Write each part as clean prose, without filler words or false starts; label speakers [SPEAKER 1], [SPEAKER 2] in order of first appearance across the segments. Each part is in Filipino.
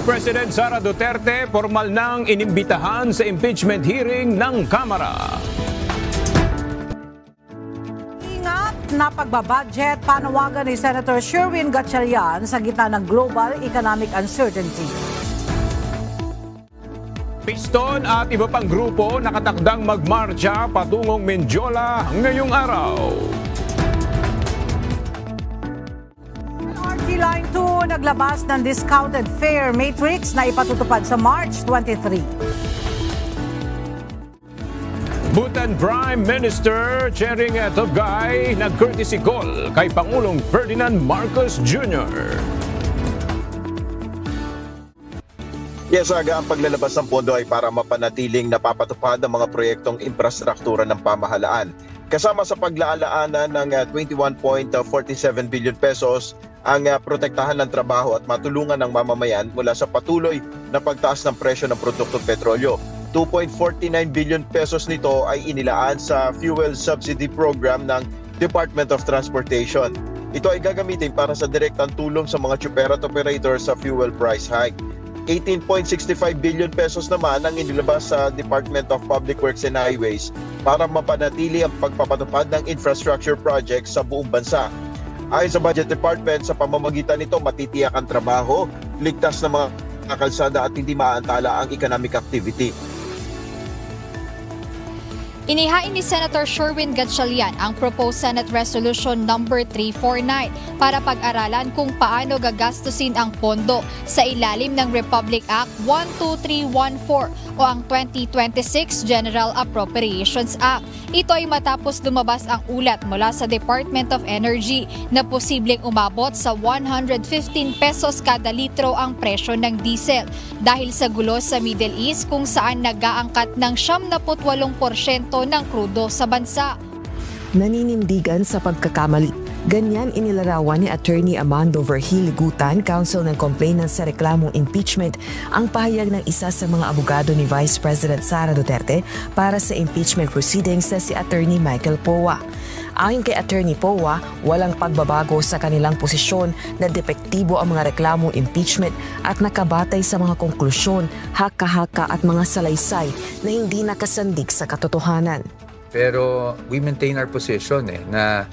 [SPEAKER 1] President Sara Duterte formal nang inimbitahan sa impeachment hearing ng Kamara.
[SPEAKER 2] Ingat na pagbabudget, panawagan ni Senator Sherwin Gatchalian sa gitna ng global economic uncertainty.
[SPEAKER 1] Piston at iba pang grupo nakatakdang magmarcha patungong Mendiola ngayong araw.
[SPEAKER 2] LRT Line 2 naglabas ng discounted fare matrix na ipatutupad sa March 23.
[SPEAKER 1] Bhutan Prime Minister Tshering Tobgay nag-courtesy call kay Pangulong Ferdinand Marcos Jr.
[SPEAKER 3] Yes, Aga, ang paglalabas ng pondo ay para mapanatiling napapatupad ang mga proyektong infrastruktura ng pamahalaan. Kasama sa paglalaanan ng 21.47 billion pesos ang protektahan ng trabaho at matulungan ng mamamayan mula sa patuloy na pagtaas ng presyo ng produktong petrolyo. 2.49 billion pesos nito ay inilaan sa fuel subsidy program ng Department of Transportation. Ito ay gagamitin para sa direktang tulong sa mga tsuper at operator sa fuel price hike. 18.65 billion pesos naman ang inilabas sa Department of Public Works and Highways para mapanatili ang pagpapatupad ng infrastructure projects sa buong bansa. Ayon sa Budget Department, sa pamamagitan nito matitiyak ang trabaho, ligtas na mga kalsada at hindi maantala ang economic activity.
[SPEAKER 4] Inihain ni Senator Sherwin Gatchalian ang proposed Senate Resolution number 349 para pag-aralan kung paano gagastusin ang pondo sa ilalim ng Republic Act 12314 o ang 2026 General Appropriations Act. Ito ay matapos lumabas ang ulat mula sa Department of Energy na posibleng umabot sa 115 pesos kada litro ang presyo ng diesel dahil sa gulo sa Middle East kung saan nag-aangkat ng 78% ng krudo sa bansa.
[SPEAKER 5] Naninindigan sa pagkakamali. Ganyan inilarawan ni Attorney Amando Verhiligutan, counsel ng complainant sa reklamong impeachment, ang pahayag ng isa sa mga abogado ni Vice President Sara Duterte para sa impeachment proceedings na si Attorney Michael Powa. Ayon kay Attorney Powa, walang pagbabago sa kanilang posisyon na depektibo ang mga reklamong impeachment at nakabatay sa mga konklusyon, haka-haka at mga salaysay na hindi nakasandig sa katotohanan.
[SPEAKER 6] Pero we maintain our position na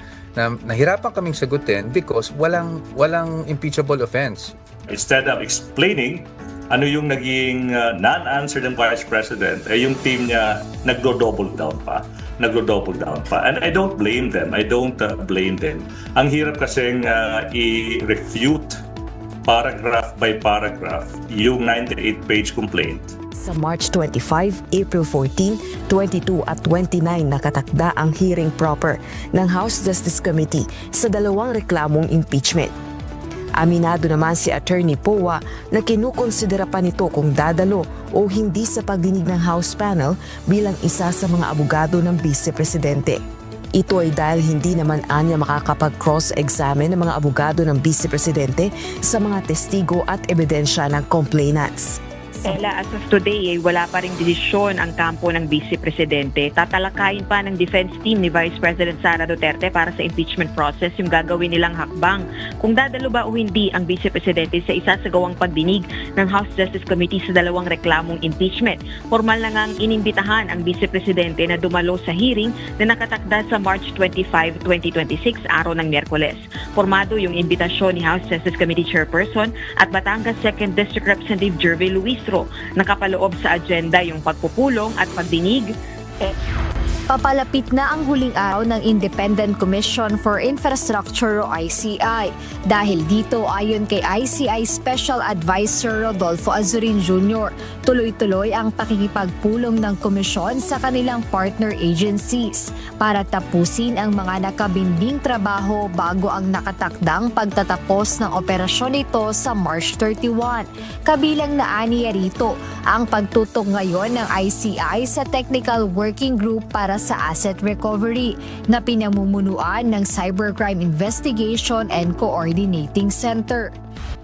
[SPEAKER 6] nahirapan kaming sagutin because walang impeachable offense.
[SPEAKER 7] Instead of explaining ano yung naging non-answer ng Vice President, yung team niya nagdo-double down pa. And I don't blame them. Ang hirap kasing i-refute paragraph by paragraph yung 98-page complaint.
[SPEAKER 5] Sa March 25, April 14, 22 at 29 nakatakda ang hearing proper ng House Justice Committee sa dalawang reklamong impeachment. Aminado naman si Attorney Powa na kinukonsidera pa nito kung dadalo o hindi sa pagdinig ng House panel bilang isa sa mga abogado ng Vice Presidente. Ito ay dahil hindi naman anya makakapag-cross-examine ng mga abogado ng Vice Presidente sa mga testigo at ebidensya ng complainants.
[SPEAKER 8] As of today, wala pa ring desisyon ang kampo ng Vice Presidente. Tatalakayin pa ng defense team ni Vice President Sara Duterte para sa impeachment process yung gagawin nilang hakbang. Kung dadalo ba o hindi ang Vice Presidente sa isasagawang pagdinig ng House Justice Committee sa dalawang reklamong impeachment. Formal na ngang inimbitahan ang Vice Presidente na dumalo sa hearing na nakatakda sa March 25, 2026, araw ng Miyerkules. Formado yung imbitasyon ni House Justice Committee Chairperson at Batangas 2nd District Representative Jervy Luis nakapaloob sa agenda yung pagpupulong at pagdinig.
[SPEAKER 4] Papalapit na ang huling araw ng Independent Commission for Infrastructure o ICI. Dahil dito, ayon kay ICI Special Advisor Rodolfo Azurin Jr., tuloy-tuloy ang pakikipagpulong ng komisyon sa kanilang partner agencies para tapusin ang mga nakabinding trabaho bago ang nakatakdang pagtatapos ng operasyon nito sa March 31. Kabilang na aniya rito ang pagtutok ngayon ng ICI sa Technical Working Group para sa asset recovery na pinamumunuan ng Cybercrime Investigation and Coordinating Center.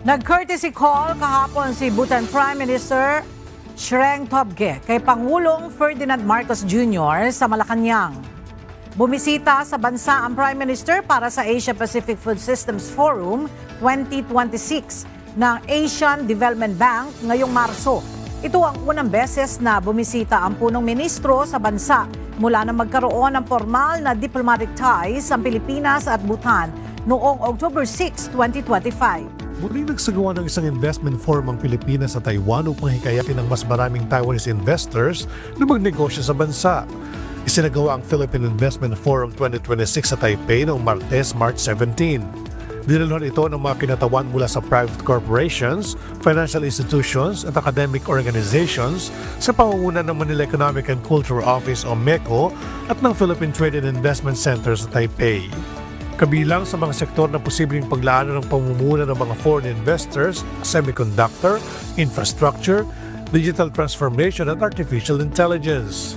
[SPEAKER 2] Nag-courtesy call kahapon si Bhutan Prime Minister Tshering Tobgay kay Pangulong Ferdinand Marcos Jr. sa Malacanang. Bumisita sa bansa ang Prime Minister para sa Asia Pacific Food Systems Forum 2026. ng Asian Development Bank ngayong Marso. Ito ang unang beses na bumisita ang punong ministro sa bansa mula na magkaroon ng formal na diplomatic ties ang Pilipinas at Bhutan noong October 6, 2025.
[SPEAKER 9] Muling nagsagawa ng isang investment forum ang Pilipinas sa Taiwan upang hikayatin ang mas maraming Taiwanese investors na magnegosyo sa bansa. Isinagawa ang Philippine Investment Forum 2026 sa Taipei noong Martes, March 17. Dinalhan ito ng mga kinatawan mula sa private corporations, financial institutions at academic organizations sa pangunguna ng Manila Economic and Cultural Office o MECO at ng Philippine Trade and Investment Center sa Taipei. Kabilang sa mga sektor na posibleng paglaanan ng pamumuna ng mga foreign investors, semiconductor, infrastructure, digital transformation at artificial intelligence.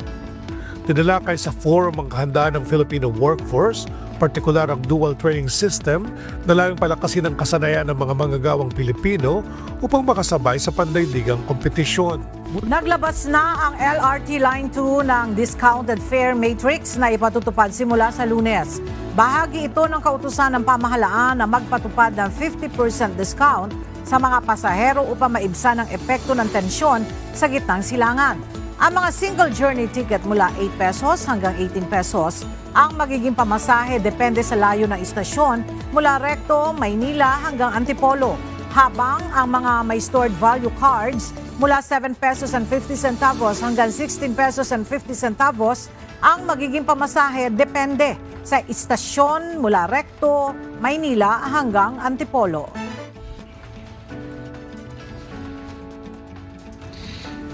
[SPEAKER 9] Tinalakay sa forum ang kahandaan ng Filipino workforce, partikular ang dual training system na layong palakasin ang kasanayan ng mga manggagawang Pilipino upang makasabay sa pandaigdigang kompetisyon.
[SPEAKER 2] Naglabas na ang LRT Line 2 ng discounted fare matrix na ipatutupad simula sa Lunes. Bahagi ito ng kautusan ng pamahalaan na magpatupad ng 50% discount sa mga pasahero upang maibsan ang epekto ng tensyon sa gitnang silangan. Ang mga single journey ticket mula 8 pesos hanggang 18 pesos ang magiging pamasahe depende sa layo ng istasyon mula Recto, Maynila hanggang Antipolo. Habang ang mga may stored value cards mula 7 pesos and 50 centavos hanggang 16 pesos and 50 centavos ang magiging pamasahe depende sa istasyon mula Recto, Maynila hanggang Antipolo.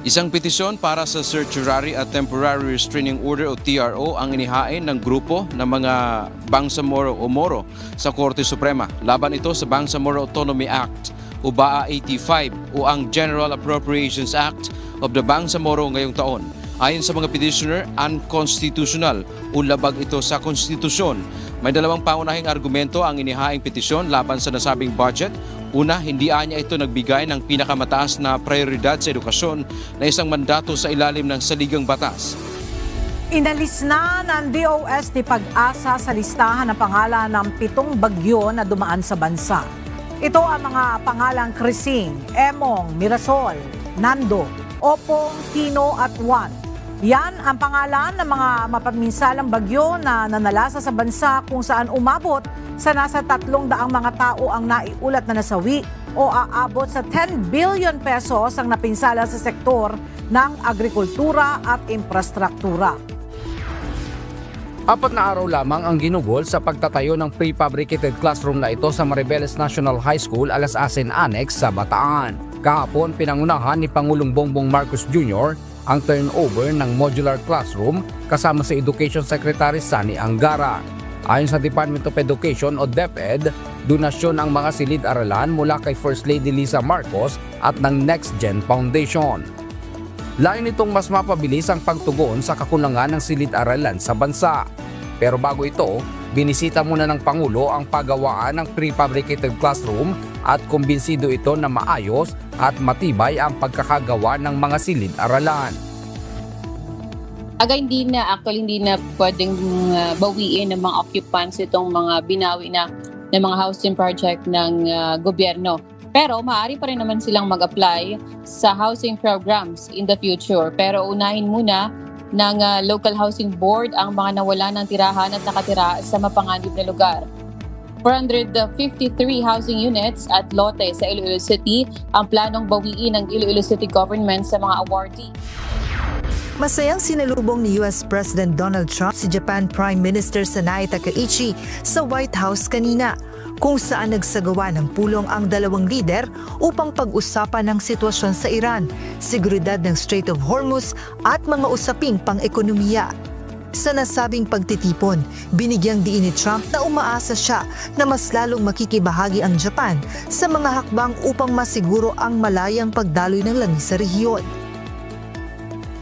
[SPEAKER 10] Isang petisyon para sa Certiorari at Temporary Restraining Order o TRO ang inihain ng grupo ng mga Bangsamoro o Moro sa Korte Suprema. Laban ito sa Bangsamoro Autonomy Act o BAA 85 o ang General Appropriations Act of the Bangsamoro ngayong taon. Ayon sa mga petitioner, unconstitutional o labag ito sa konstitusyon. May dalawang pangunahing argumento ang inihaing petisyon laban sa nasabing budget. Una, hindi anya ito nagbigay ng pinakamataas na prioridad sa edukasyon na isang mandato sa ilalim ng saligang batas.
[SPEAKER 2] Inalis na ng DOST Pag-asa sa listahan ng pangalan ng 7 bagyo na dumaan sa bansa. Ito ang mga pangalang Crising, Emong, Mirasol, Nando, Opong, Tino at Juan. Yan ang pangalan ng mga mapagminsalang bagyo na nanalasa sa bansa kung saan umabot sa nasa 300 mga tao ang naiulat na nasawi o aabot sa 10 billion pesos ang napinsala sa sektor ng agrikultura at infrastruktura.
[SPEAKER 11] 4 na araw lamang ang ginugol sa pagtatayo ng prefabricated classroom na ito sa Maribeles National High School, Alas-Asin Annex sa Bataan. Kahapon, pinangunahan ni Pangulong Bongbong Marcos Jr. ang turnover ng modular classroom kasama sa Education Secretary Sani Angara. Ayon sa Department of Education o DepEd, donasyon ang mga silid-aralan mula kay First Lady Lisa Marcos at ng Next Gen Foundation. Layo nitong mas mapabilis ang pagtugon sa kakulangan ng silid-aralan sa bansa. Pero bago ito, binisita muna ng Pangulo ang paggawaan ng prefabricated classroom at kumbinsido ito na maayos at matibay ang pagkakagawa ng mga silid-aralan.
[SPEAKER 12] Hindi na pwedeng bawiin ng mga occupants itong mga binawi na ng mga housing project ng gobyerno. Pero maaari pa rin naman silang mag-apply sa housing programs in the future. Pero unahin muna ng local housing board ang mga nawala ng tirahan at nakatira sa mapanganib na lugar. 453 housing units at lote sa Iloilo City ang planong bawiin ng Iloilo City government sa mga awardee.
[SPEAKER 13] Masayang sinalubong ni US President Donald Trump si Japan Prime Minister Sanae Takaichi sa White House kanina, kung saan nagsagawa ng pulong ang dalawang lider upang pag-usapan ng sitwasyon sa Iran, seguridad ng Strait of Hormuz at mga usaping pang-ekonomiya. Sa nasabing pagtitipon, binigyang diin ni Trump na umaasa siya na mas lalong makikibahagi ang Japan sa mga hakbang upang masiguro ang malayang pagdaloy ng langis sa rehiyon.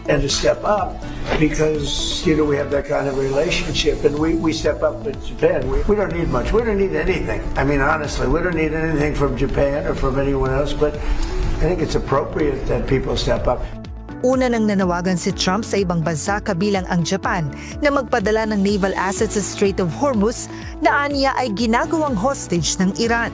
[SPEAKER 14] And to step up because, we have that kind of relationship and we step up with Japan. We don't need much. We don't need anything. I mean, honestly, we don't need anything from Japan or from anyone else, but I think it's appropriate that people step up.
[SPEAKER 13] Una nang nanawagan si Trump sa ibang bansa kabilang ang Japan na magpadala ng naval assets sa Strait of Hormuz na aniya ay ginagawang hostage ng Iran.